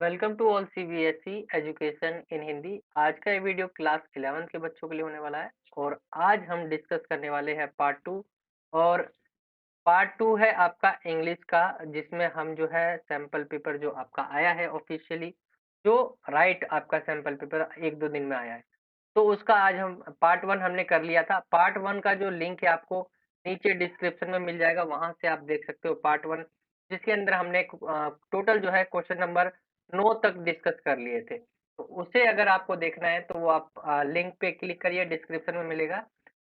Welcome to all CBSE education in Hindi. आज का ये वीडियो क्लास 11 के बच्चों के लिए होने वाला है और आज हम डिस्कस करने वाले हैं पार्ट टू। और पार्ट टू है आपका इंग्लिश का, जिसमें हम जो है सैंपल पेपर जो आपका आया है ऑफिशियली, जो राइट आपका सैंपल पेपर एक दो दिन में आया है, तो उसका आज हम पार्ट वन हमने कर लिया था। पार्ट वन का जो लिंक है आपको नीचे डिस्क्रिप्शन में मिल जाएगा, वहां से आप देख सकते हो पार्ट वन, जिसके अंदर हमने टोटल जो है क्वेश्चन नंबर 9 तक डिस्कस कर लिए थे। तो उसे अगर आपको देखना है तो वो आप लिंक पे क्लिक करिए, डिस्क्रिप्शन में मिलेगा,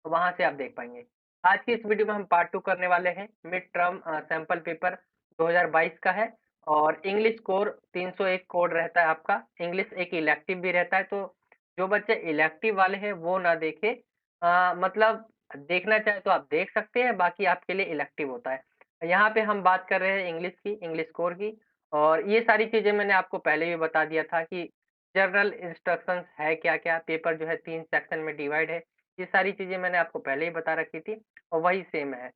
तो वहां से आप देख पाएंगे। आज की इस वीडियो में हम पार्ट टू करने वाले हैं। मिड टर्म सैंपल पेपर 2022 का है और इंग्लिश कोर 301 कोड रहता है आपका। इंग्लिश एक इलेक्टिव भी रहता है, तो जो बच्चे इलेक्टिव वाले हैं वो ना देखे, मतलब देखना चाहे तो आप देख सकते हैं, बाकी आपके लिए इलेक्टिव होता है। यहाँ पे हम बात कर रहे हैं इंग्लिश की, इंग्लिश कोर की। और ये सारी चीजें मैंने आपको पहले भी बता दिया था कि जनरल इंस्ट्रक्शंस है क्या क्या, पेपर जो है 3 सेक्शन में डिवाइड है। ये सारी चीजें मैंने आपको पहले ही बता रखी थी और वही सेम है।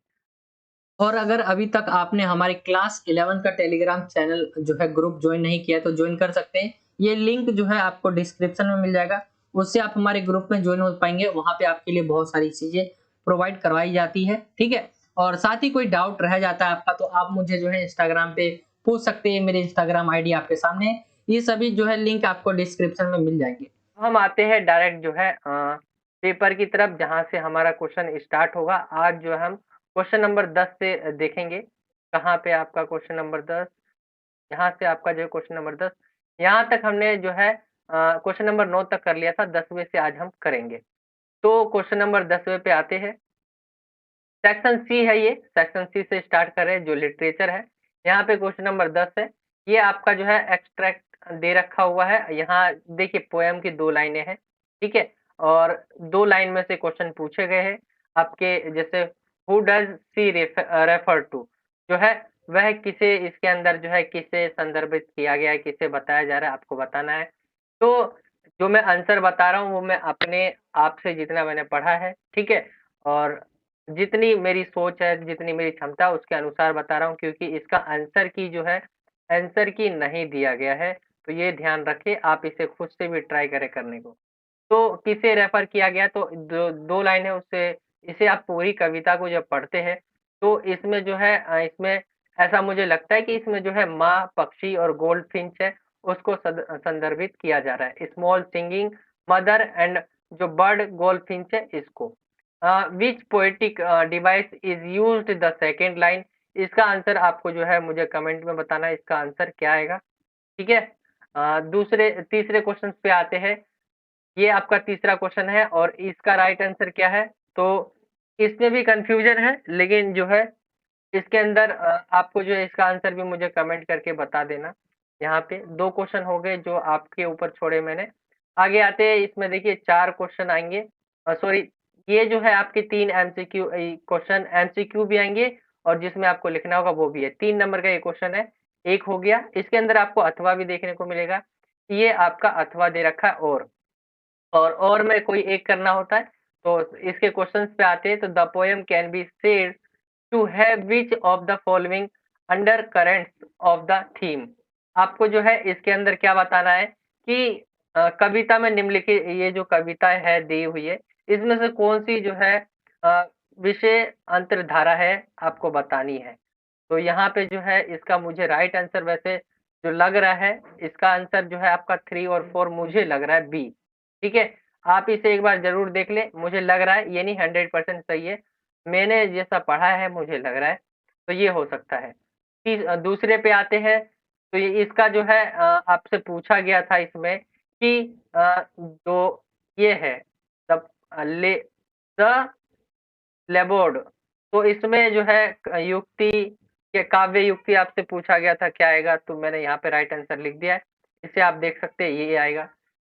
और अगर अभी तक आपने हमारे क्लास 11 का टेलीग्राम चैनल जो है ग्रुप जॉइन नहीं किया तो जॉइन कर सकते हैं। ये लिंक जो है आपको डिस्क्रिप्शन में मिल जाएगा। उससे आप हमारे ग्रुप में जॉइन हो पाएँगे। वहाँ पे आपके लिए बहुत सारी चीज़ें प्रोवाइड करवाई जाती है, ठीक है? और साथ ही कोई डाउट रह जाता है आपका तो आप मुझे जो है इंस्टाग्राम पे पूछ सकते हैं। मेरे इंस्टाग्राम आईडी आपके सामने है। ये सभी जो है लिंक आपको डिस्क्रिप्शन में मिल जाएँगे। हम आते हैं डायरेक्ट जो है पेपर की तरफ, जहाँ से हमारा क्वेश्चन स्टार्ट होगा। आज जो है हम क्वेश्चन नंबर 10 से देखेंगे। कहाँ पे आपका क्वेश्चन नंबर 10, यहाँ से आपका जो है क्वेश्चन नंबर 10, यहाँ तक हमने जो है क्वेश्चन नंबर 9 तक कर लिया था। 10वें से आज हम करेंगे। तो क्वेश्चन नंबर 10वें पे आते हैं। सेक्शन सी है ये, सेक्शन सी से स्टार्ट कर रहे हैं, जो लिटरेचर है। यहाँ पे क्वेश्चन नंबर 10 है। ये आपका जो है एक्सट्रैक्ट दे रखा हुआ है। यहाँ देखिए पोएम की 2 लाइनें हैं, ठीक है? और 2 लाइन में से क्वेश्चन पूछे गए हैं आपके, जैसे हू डज़ शी रेफर टू, जो है वह किसे, इसके अंदर जो है किसे संदर्भित किया गया है, किसे बताया जा रहा है, आपको बताना है। तो जो मैं आंसर बता रहा हूँ वो मैं अपने आप से जितना मैंने पढ़ा है, ठीक है? और जितनी मेरी सोच है, जितनी मेरी क्षमता है उसके अनुसार बता रहा हूँ, क्योंकि इसका आंसर की जो है, आंसर की नहीं दिया गया है। तो ये ध्यान रखिए, आप इसे खुद से भी ट्राई करें करने को। तो किसे रेफ़र किया गया, तो दो 2 लाइन है उससे, इसे आप पूरी कविता को जब पढ़ते हैं, तो इसमें जो है इसमें ऐसा मुझे लगता है कि इसमें जो है माँ, पक्षी और गोल्डफ़िंच है, उसको संदर्भित किया जा रहा है। स्मॉल सिंगिंग मदर एंड जो बर्ड गोल्डफ़िंच है इसको। Which poetic device is used the second line, इसका आंसर आपको जो है मुझे कमेंट में बताना है, इसका आंसर क्या आएगा, ठीक है? दूसरे तीसरे क्वेश्चन पे आते हैं। ये आपका तीसरा क्वेश्चन है और इसका राइट आंसर क्या है? तो इसमें भी कन्फ्यूजन है, लेकिन जो है इसके अंदर आपको जो है इसका आंसर भी मुझे कमेंट करके बता देना। यहाँ पे 2 क्वेश्चन हो गए जो आपके ऊपर छोड़े मैंने। आगे आते हैं, इसमें देखिए 4 क्वेश्चन आएँगे, सॉरी, ये जो है आपके 3 एमसीक्यू क्वेश्चन एमसीक्यू भी आएँगे और जिसमें आपको लिखना होगा वो भी है। 3 नंबर का ये क्वेश्चन है, 1 हो गया। इसके अंदर आपको अथवा भी देखने को मिलेगा। ये आपका अथवा दे रखा है और में कोई एक करना होता है। तो इसके क्वेश्चंस पे आते हैं, तो the poem can be said to have which of the following undercurrents of the theme. आपको जो है इसके अंदर क्या बताना है कि कविता में निम्नलिखित ये जो कविता है दी हुई है, इसमें से कौन-सी जो है अ, विषय अंतर्धारा है, आपको बतानी है। तो यहाँ पे जो है इसका मुझे राइट आंसर वैसे जो लग रहा है, इसका आंसर जो है आपका 3 और 4 मुझे लग रहा है बी, ठीक है? आप इसे एक बार ज़रूर देख लें, मुझे लग रहा है, ये नहीं 100% सही है। मैंने जैसा पढ़ा है मुझे लग रहा है, तो ये हो सकता है। दूसरे पे आते हैं, तो ये इसका जो है आपसे पूछा गया था इसमें कि जो ये है द ले द लेबोर्ड, तो इसमें जो है युक्ति के काव्य युक्ति आपसे पूछा गया था, क्या आएगा? तो मैंने यहाँ पे राइट आंसर लिख दिया है। इसे आप देख सकते हैं, ये आएगा।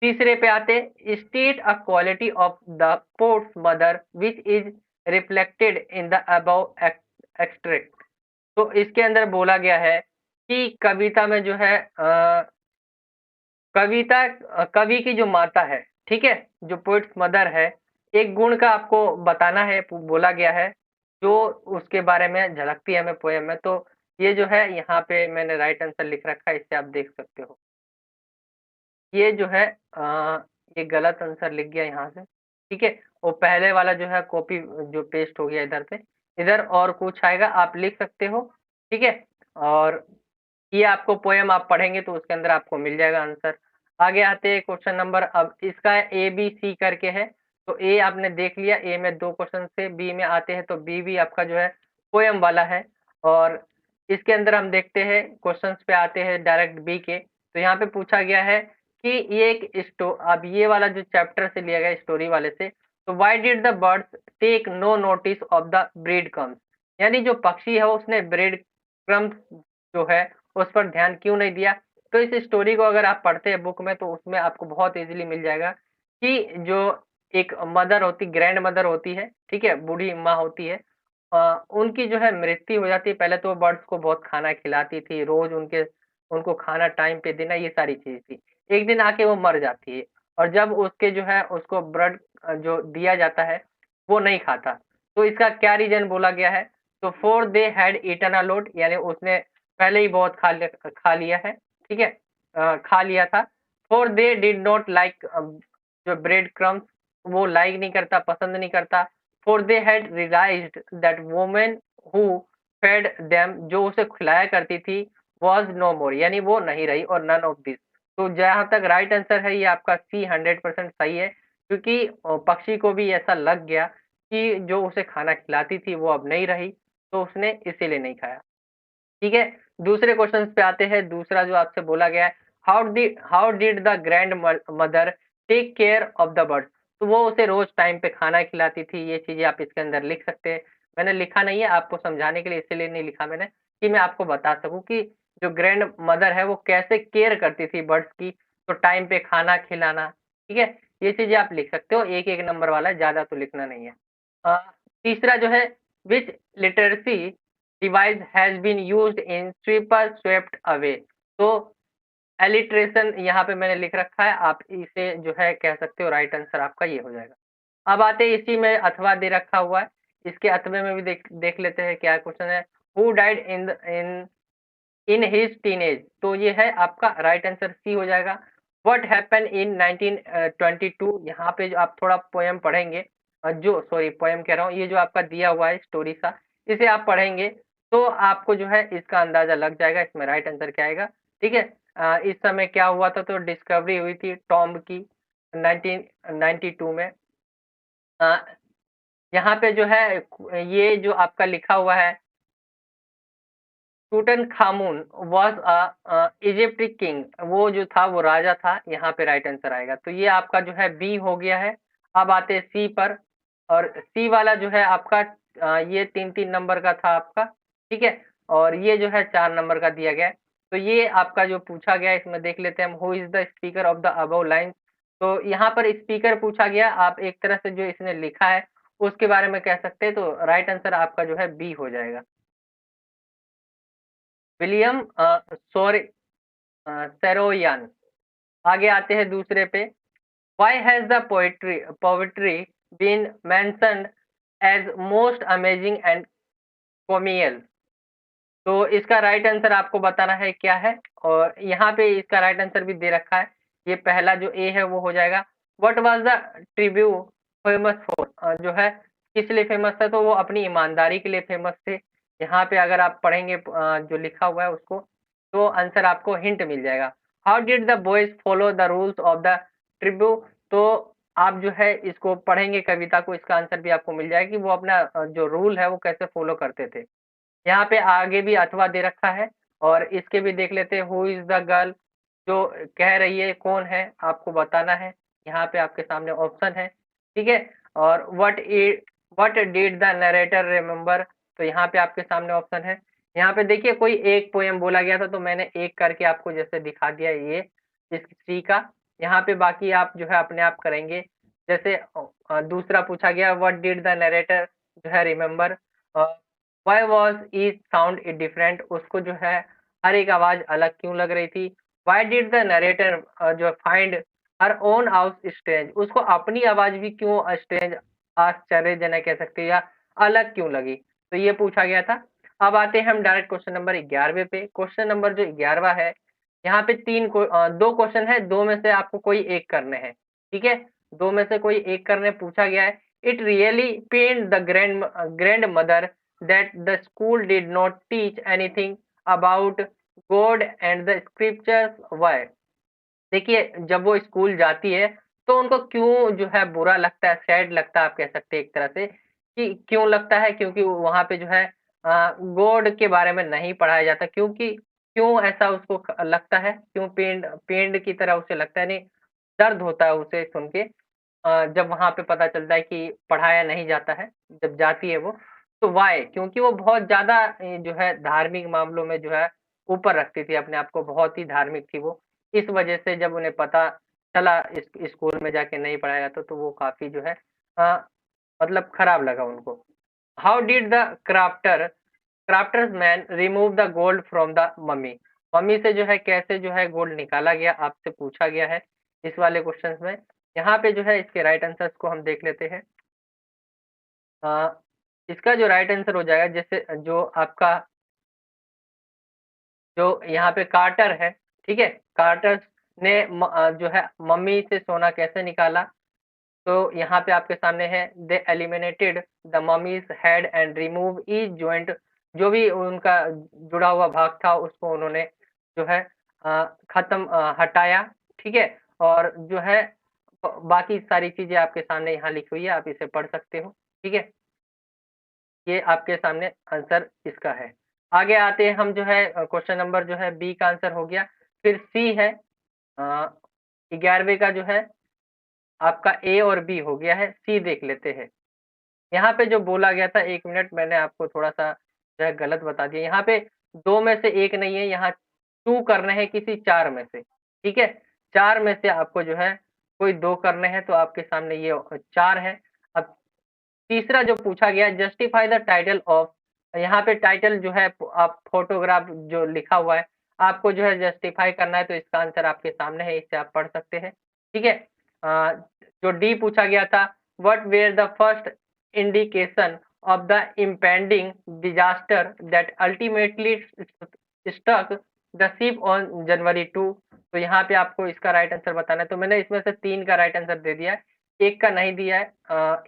तीसरे पे आते हैं, state a quality of the poet's mother which is reflected in the above extract. तो इसके अंदर बोला गया है कि कविता में जो है कवि की जो माता है, ठीक है? जो पोएट्स मदर है, एक गुण का आपको बताना है, बोला गया है, जो उसके बारे में झलकती है हमें पोएम में। तो ये जो है यहाँ पे मैंने राइट आंसर लिख रखा है, इसे आप देख सकते हो। ये जो है ये गलत आंसर लिख गया यहाँ से, ठीक है? वो पहले वाला जो है कॉपी जो पेस्ट हो गया इधर पे, इधर और कुछ आएगा आप लिख सकते हो, ठीक है? और ये आपको पोएम आप पढ़ेंगे तो उसके अंदर आपको मिल जाएगा आंसर। आगे आते हैं क्वेश्चन नंबर, अब इसका ए, बी, सी करके है, तो ए आपने देख लिया, ए में 2 क्वेश्चन थे, बी में आते हैं तो बी भी आपका जो है पोएम वाला है। और इसके अंदर हम देखते हैं क्वेश्चंस पे आते हैं डायरेक्ट बी के, तो यहाँ पे पूछा गया है कि ये एक अब ये वाला जो चैप्टर से लिया गया स्टोरी वाले से, तो why did the birds take no notice of the bread crumbs, यानी जो पक्षी है उसने ब्रेड क्रम्स जो है उस पर ध्यान क्यों नहीं दिया। तो इस स्टोरी को अगर आप पढ़ते हैं बुक में तो उसमें आपको बहुत इजीली मिल जाएगा कि जो एक मदर होती, ग्रैंड मदर होती है, ठीक है, बूढ़ी माँ होती है, उनकी जो है मृत्यु हो जाती है। पहले तो वो बर्ड्स को बहुत खाना खिलाती थी, रोज उनको खाना टाइम पे देना, ये सारी चीज थी। एक दिन आके वो मर जाती है और जब उसके जो है उसको ब्लड जो दिया जाता है वो नहीं खाता। तो इसका क्या रीजन बोला गया है, तो for they had eaten a lot, यानी उसने पहले ही बहुत खा लिया है, ठीक है, खा लिया था। For they did not like, जो ब्रेड क्रम्स वो लाइक नहीं करता, पसंद नहीं करता। For they had realised that women who fed them, जो उसे खिलाया करती थी, वाज नो मोर, यानी वो नहीं रही, और नन ऑफ दिस। तो जहाँ तक राइट आंसर है ये आपका सी 100% सही है, क्योंकि पक्षी को भी ऐसा लग गया कि जो उसे खाना खिलाती थी वो अब नहीं रही, तो उसने इसीलिए नहीं खाया। ठीक है, दूसरे क्वेश्चन पे आते हैं। दूसरा जो आपसे बोला गया है, how did the grandmother take care of the bird, तो वो उसे रोज टाइम पे खाना खिलाती थी। ये चीजें आप इसके अंदर लिख सकते हैं। मैंने लिखा नहीं है आपको समझाने के लिए, इसीलिए नहीं लिखा मैंने, कि मैं आपको बता सकूं कि जो ग्रैंड मदर है वो कैसे केयर करती थी बर्ड्स की, तो टाइम पे खाना खिलाना, ठीक है, ये चीजें आप लिख सकते हो। एक एक नंबर वाला है, ज्यादा तो लिखना नहीं है। अ, तीसरा जो है, which literacy device has been used in sweeper swept away, तो एलिट्रेशन यहाँ पे मैंने लिख रखा है, आप इसे जो है कह सकते हो, राइट आंसर आपका ये हो जाएगा। अब आते हैं, इसी में अथवा दे रखा हुआ है, इसके अथवे में भी देख देख लेते हैं क्या क्वेश्चन है। Who died in his teenage, तो ये है आपका राइट आंसर सी हो जाएगा। व्हाट हैपन इन 1922, यहाँ पे जो आप थोड़ा पोएम पढ़ेंगे, जो सॉरी पोएम कह रहा हूँ, ये जो आपका दिया हुआ है स्टोरी सा, इसे आप पढ़ेंगे तो आपको जो है इसका अंदाजा लग जाएगा इसमें राइट आंसर क्या आएगा, ठीक है। इस समय क्या हुआ था, तो डिस्कवरी हुई थी टॉम्ब की 1992 में। अ, यहाँ पे जो है ये जो आपका लिखा हुआ है, टूटनखामुन वाज इजिप्ट किंग, वो जो था वो राजा था, यहाँ पे राइट आंसर आएगा। तो ये आपका जो है बी हो गया है। अब आते हैं सी पर, और सी वाला जो है आपका ये 3-3 नंबर का था आपका, ठीक है, और ये जो है 4 नंबर का दिया गया है। तो ये आपका जो पूछा गया है, इसमें देख लेते हैं हम, who is the speaker of the above line, तो यहाँ पर स्पीकर पूछा गया, आप एक तरह से जो इसने लिखा है उसके बारे में कह सकते हैं, तो राइट आंसर आपका जो है बी हो जाएगा, विलियम सेरोयान। आगे आते हैं दूसरे पे, why has the poetry been mentioned as most amazing and comical, तो इसका राइट आंसर आपको बताना है क्या है, और यहाँ पे इसका राइट आंसर भी दे रखा है। ये पहला जो ए है वो हो जाएगा। What was the tribe famous for, जो है किस लिए फेमस था, तो वो अपनी ईमानदारी के लिए फेमस थे। यहाँ पे अगर आप पढ़ेंगे जो लिखा हुआ है उसको, तो आंसर आपको हिंट मिल जाएगा। How did the boys follow the rules of the tribe, तो आप जो है इसको पढ़ेंगे कविता को, इसका आंसर भी आपको मिल जाएगा कि वो अपना जो रूल है वो कैसे फॉलो करते थे। यहाँ पे आगे भी अथवा दे रखा है, और इसके भी देख लेते हैं, हु इज द गर्ल, जो कह रही है कौन है आपको बताना है। यहाँ पे आपके सामने ऑप्शन है, ठीक है, और what did the narrator remember, तो यहाँ पे आपके सामने ऑप्शन है। यहाँ पे देखिए कोई एक पोएम बोला गया था, तो मैंने एक करके आपको जैसे दिखा दिया ये इस सी का। यहाँ पे बाकी आप जो है अपने आप करेंगे। जैसे दूसरा पूछा गया, व्हाट डिड द नरेटर जो है remember, why was each sound it different, उसको जो है हर एक आवाज अलग क्यों लग रही थी। व्हाई डिड द नरेटर जो find her own house strange, उसको अपनी आवाज भी क्यों स्ट्रेंज, आश्चर्यजनक कह सकते हैं, या अलग क्यों लगी, तो ये पूछा गया था। अब आते हैं हम डायरेक्ट क्वेश्चन नंबर 11वें पे। क्वेश्चन नंबर जो 11वां है, यहाँ पे 2 क्वेश्चन है, 2 में से आपको कोई एक करने हैं, ठीक है? 2 में से कोई एक करने पूछा गया है। It really pained the grandmother that the school did not teach anything about god and the scriptures why? देखिए, जब वो स्कूल जाती है, तो उनको क्यों जो है बुरा लगता है, सैड लगता है आप कह सकते हैं एक तरह से, कि क्यों लगता है? क्योंकि वहाँ पे जो है गॉड के बारे में नहीं पढ़ाया जाता, क्योंकि क्यों ऐसा उसको लगता है? क्यों पेंड पेंड की तरह उसे लगता है? नहीं, दर्द होता है उसे सुन के जब वहाँ पे पता चलता है कि पढ़ाया नहीं जाता है, जब जाती है वो, तो व्हाय? क्योंकि वो बहुत ज़्यादा जो है धार्मिक मामलों में जो है ऊपर रखती थी अपने आप को, बहुत ही धार्मिक थी वो। इस वजह से जब उन्हें पता चला इस स्कूल में जाके नहीं पढ़ाया जाता, तो वो काफ़ी जो है अ, मतलब खराब लगा उनको। How did the crafters man remove the gold from the mummy? Mummy से जो है कैसे जो है गोल्ड निकाला गया, आपसे पूछा गया है इस वाले क्वेश्चंस में। यहाँ पे जो है इसके राइट आंसर्स को हम देख लेते हैं। अ, इसका जो राइट आंसर हो जाएगा, जैसे जो आपका जो यहाँ पे कार्टर है, ठीक है? कार्टर ने जो है मम्मी से सोना कैसे निकाला? तो यहाँ पे आपके सामने है, they eliminated the mummy's head and remove each joint, जो भी उनका जुड़ा हुआ भाग था उसको उन्होंने जो है हटाया, ठीक है? और जो है बाकी सारी चीजें आपके सामने यहाँ लिखी हुई है, आप इसे पढ़ सकते हो, ठीक है? ये आपके सामने आंसर इसका है। आगे आते हैं हम जो है क्वेश्चन नंबर जो है बी का आंसर हो गया। फिर सी है 11वें का जो है आपका ए और बी हो गया है, सी देख लेते हैं। यहाँ पे जो बोला गया था, 1 मिनट, मैंने आपको थोड़ा-सा जो है गलत बता दिया। यहाँ पे 2 में से 1 नहीं है, यहाँ 2 करने हैं किसी 4 में से, ठीक है? 4 में से आपको जो है कोई 2 करने हैं, तो आपके सामने ये 4 है। अब तीसरा जो पूछा गया, जस्टिफाई द टाइटल ऑफ, यहाँ पे टाइटल जो है आप फोटोग्राफ जो लिखा हुआ है, आपको जो है जस्टिफाई करना है, तो इसका आंसर आपके सामने है, इसे आप पढ़ सकते हैं, ठीक है? अ, जो डी पूछा गया था, what were the first indication of the impending disaster that ultimately stuck the ship on January 2? तो यहाँ पे आपको इसका राइट आंसर बताना है, तो मैंने इसमें से 3 का राइट आंसर दे दिया है, 1 का नहीं दिया है,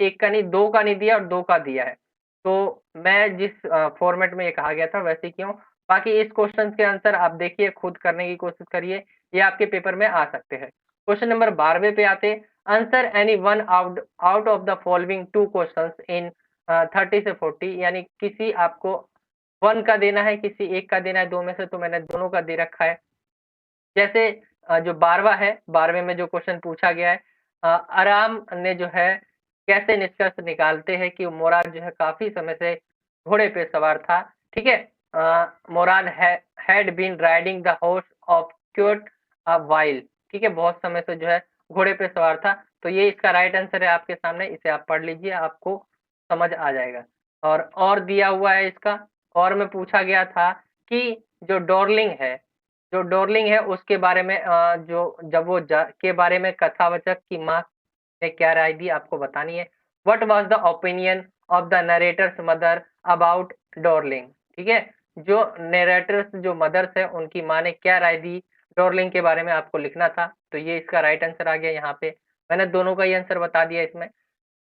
1 का नहीं, 2 का नहीं दिया और 2 का दिया है। तो मैं जिस फॉर्मेट में ये कहा गया था वैसे ही किया हूँ। बाकी इस क्वेश्चन के आंसर आप देखिए, खुद करने की कोशिश करिए, ये आपके पेपर में आ सकते हैं। क्वेश्चन नंबर 12वें पे आते हैं। Answer any one out out of the following 2 questions in 30 से 40, यानी किसी आपको 1 का देना है, किसी 1 का देना है 2 में से, तो मैंने दोनों का दे रखा है। जैसे जो 12वां है, 12वें में जो क्वेश्चन पूछा गया है, आराम ने जो है कैसे निष्कर्ष निकालते हैं कि मुराद जो है काफ़ी समय से घोड़े पे सवार था, ठीक है? Murad had been riding the horse of quite a while, ठीक है? बहुत समय से जो है घोड़े पे सवार था, तो ये इसका राइट आंसर है आपके सामने, इसे आप पढ़ लीजिए, आपको समझ आ जाएगा। और दिया हुआ है इसका, और में पूछा गया था कि जो डॉर्लिंग है, जो डॉर्लिंग है उसके बारे में जो जब वो जा के बारे में कथावाचक की माँ ने क्या राय दी, आपको बतानी है। What was the opinion of the narrator's mother about Darling? ठीक है, जो नरेटर्स जो मदर्स है उनकी माँ ने क्या राय दी डॉर्लिंग के बारे में, आपको लिखना था। तो ये इसका राइट आंसर आ गया यहाँ पे। मैंने दोनों का ही आंसर बता दिया इसमें।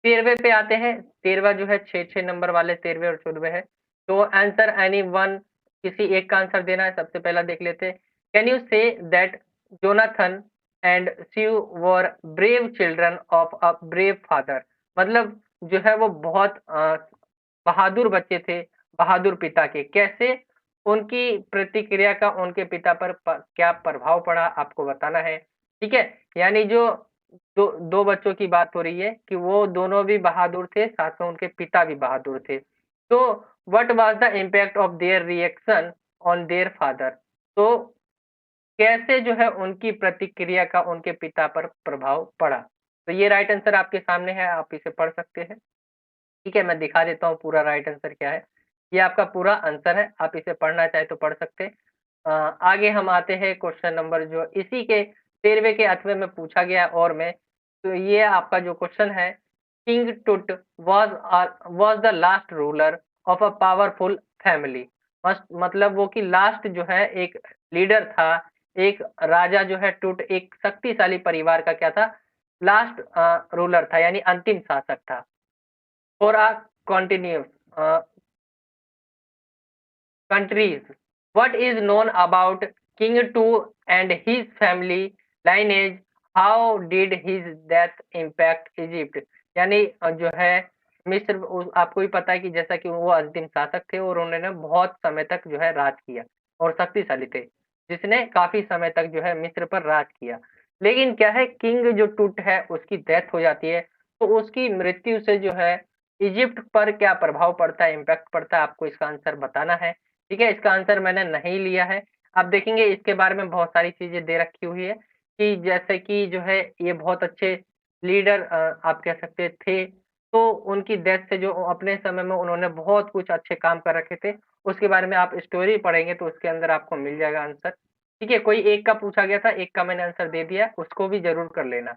13वें पे आते हैं। 13वां जो है 6-6 नंबर वाले 13वें और 14वें है। तो आंसर एनी वन, किसी एक का आंसर देना है। सबसे पहला देख लेते हैं। Can you say that Jonathan and Sue were brave children of a brave father? मतलब जो है वो बहुत बहादुर बच्चे थे, बहादुर पिता के। कैसे? उनकी प्रतिक्रिया का उनके पिता पर क्या प्रभाव पड़ा, आपको बताना है। ठीक है? यानी जो दो दो बच्चों की बात हो रही है कि वो दोनों भी बहादुर थे, साथ में उनके पिता भी बहादुर थे। तो what was the impact of their reaction on their father? तो कैसे जो है उनकी प्रतिक्रिया का उनके पिता पर प्रभाव पड़ा? तो ये राइट आंसर आपके सामने है, आप इसे पढ़ सकते हैं। ठीक है, मैं दिखा देता हूँ पूरा राइट आंसर क्या है। ये आपका पूरा आंसर है, आप इसे पढ़ना चाहें तो पढ़ सकते हैं। आगे हम आते हैं क्वेश्चन नंबर जो इसी के 13वें के 8वें में पूछा गया है और में, तो ये आपका जो क्वेश्चन है, किंग टुट was the last ruler of a powerful family. मतलब वो कि लास्ट जो है एक लीडर था एक राजा जो है टूट एक शक्तिशाली परिवार का क्या था, लास्ट रूलर था, यानी अंतिम शासक था। For a continuous countries. What is known about King Two and his family lineage? How did his death impact Egypt? यानी जो है मिस्र, आपको भी पता है कि जैसा कि वो अंतिम शासक थे और उन्होंने बहुत समय तक जो है राज किया और शक्तिशाली थे, जिसने काफी समय तक जो है मिस्र पर राज किया। लेकिन क्या है, किंग जो टूट है उसकी डेथ हो जाती है, तो उसकी मृत्यु से जो है इजिप्ट पर क्या प्रभाव पड़ता है, इम्पैक्ट पड़ता है, आपको इसका आंसर बताना है। ठीक है, इसका आंसर मैंने नहीं लिया है। आप देखेंगे इसके बारे में बहुत सारी चीज़ें दे रखी हुई है कि जैसे कि जो है ये बहुत अच्छे लीडर आप कह सकते थे, तो उनकी डेथ से जो अपने समय में उन्होंने बहुत कुछ अच्छे काम कर रखे थे, उसके बारे में आप स्टोरी पढ़ेंगे तो उसके अंदर आपको मिल जाएगा आंसर। ठीक है, कोई एक का पूछा गया था, एक का मैंने आंसर दे दिया, उसको भी ज़रूर कर लेना।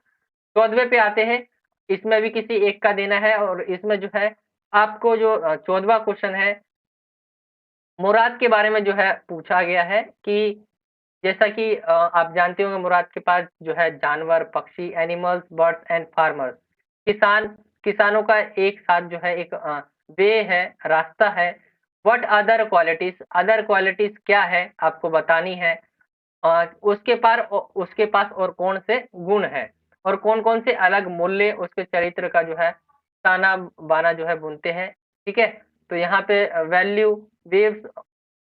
14वें पे आते हैं, इसमें भी किसी एक का देना है और इसमें जो है आपको जो 14वां क्वेश्चन है मुराद के बारे में जो है पूछा गया है कि जैसा कि आप जानते होंगे मुराद के पास जो है जानवर, पक्षी, एनिमल्स, बर्ड्स एंड फार्मर्स, किसान किसानों का एक साथ जो है एक वे है, रास्ता है। व्हाट अदर क्वालिटीज क्या है आपको बतानी है। उसके पास और कौन से गुण है और कौन-कौन से अलग मूल्य उसके चरित्र का जो है ताना-बाना जो है बुनते हैं, ठीक है? तो यहाँ पे value waves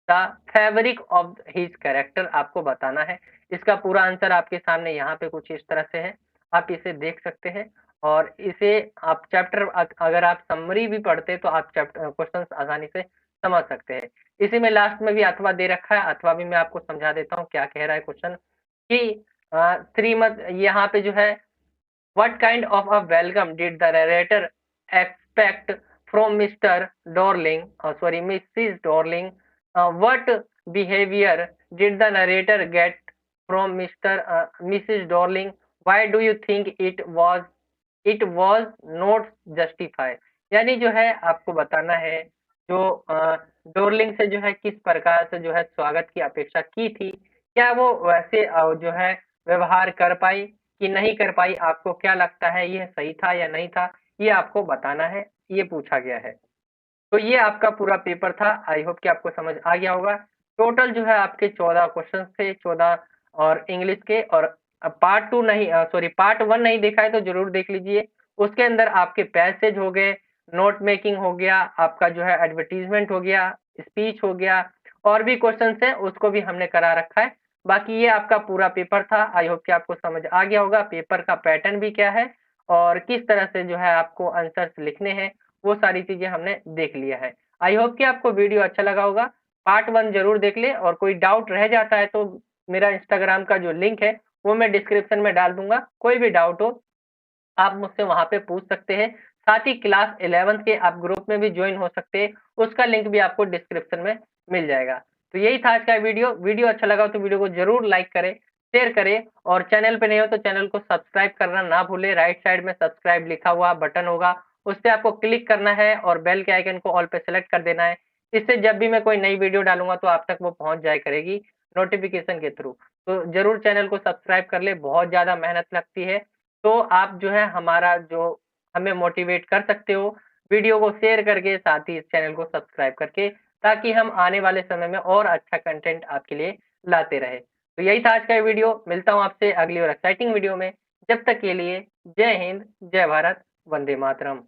the fabric of his character आपको बताना है। इसका पूरा आंसर आपके सामने यहाँ पे कुछ इस तरह से है, आप इसे देख सकते हैं और इसे आप चैप्टर अगर आप समरी भी पढ़ते हैं तो आप क्वेश्चंस आसानी से समझ सकते हैं। इसी में लास्ट में भी अथवा दे रखा है, अथवा भी मैं आपको समझा देता हूँ क्या कह रहा है क्वेश्चन कि श्रीमद यहाँ पे जो है what kind of a welcome did the narrator expect from mister Darling sorry Mrs Darling, what behaviour did the narrator get from mister Mrs Darling, why do you think it was not justify. यानी जो है आपको बताना है जो Darling से जो है किस प्रकार से जो है स्वागत की अपेक्षा की थी, क्या वो वैसे जो है व्यवहार कर पाई कि नहीं कर पाई, आपको क्या लगता है ये सही था या नहीं था, ये आपको बताना है, ये पूछा गया है। तो ये आपका पूरा पेपर था, आई होप कि आपको समझ आ गया होगा। टोटल जो है आपके 14 क्वेश्चन थे, 14 और इंग्लिश के, और पार्ट 2 नहीं सॉरी पार्ट 1 नहीं देखा है तो ज़रूर देख लीजिए। उसके अंदर आपके पैसेज हो गए, नोट मेकिंग हो गया, आपका जो है एडवर्टाइज़मेंट हो गया, स्पीच हो गया, और भी क्वेश्चन्स हैं उसको भी हमने करा रखा है। बाकी ये आपका पूरा पेपर था, आई होप कि आपको समझ आ गया होगा पेपर का पैटर्न भी क्या है और किस तरह से जो है आपको आंसर्स लिखने हैं, वो सारी चीज़ें हमने देख लिया है। आई होप कि आपको वीडियो अच्छा लगा होगा। पार्ट 1 ज़रूर देख लें और कोई डाउट रह जाता है तो मेरा इंस्टाग्राम का जो लिंक है, वो मैं डिस्क्रिप्शन में डाल दूँगा। कोई भी डाउट हो, आप मुझसे वहाँ पे पूछ सकते हैं। साथ ही क्लास 11th के आप ग्रुप में भी जॉइन हो सकते हैं, उसका लिंक भी आपको डिस्क्रिप्शन में मिल जाएगा। तो यही था आज का वीडियो। वीडियो अच्छा लगा हो तो वीडियो को ज़रूर लाइक करें, शेयर करें और चैनल पे नए हो तो चैनल को सब्सक्राइब करना ना भूलें। राइट साइड में सब्सक्राइब लिखा हुआ बटन होगा, उस पे आपको क्लिक करना है और बेल के आइकन को ऑल पे सेलेक्ट कर देना है। इससे जब भी मैं कोई नई वीडियो डालूँगा तो आप तक वो पहुँच जाया करेगी नोटिफ़िकेशन के थ्रू। तो ज़रूर चैनल को सब्सक्राइब कर लें, बहुत ज़्यादा मेहनत लगती है। तो आप जो है हमारा जो हमें मोटिवेट कर सकते हो, वीडियो को शेयर करके, साथ ही इस चैनल को सब्सक्राइब करके, ताकि हम आने वाले समय में और अच्छा कंटेंट आपके लिए लाते रहे। तो यही था आज का वीडियो, मिलता हूँ आपसे अगली और एक्साइटिंग वीडियो में। जब तक के लिए जय हिंद, जय भारत, वंदे मातरम।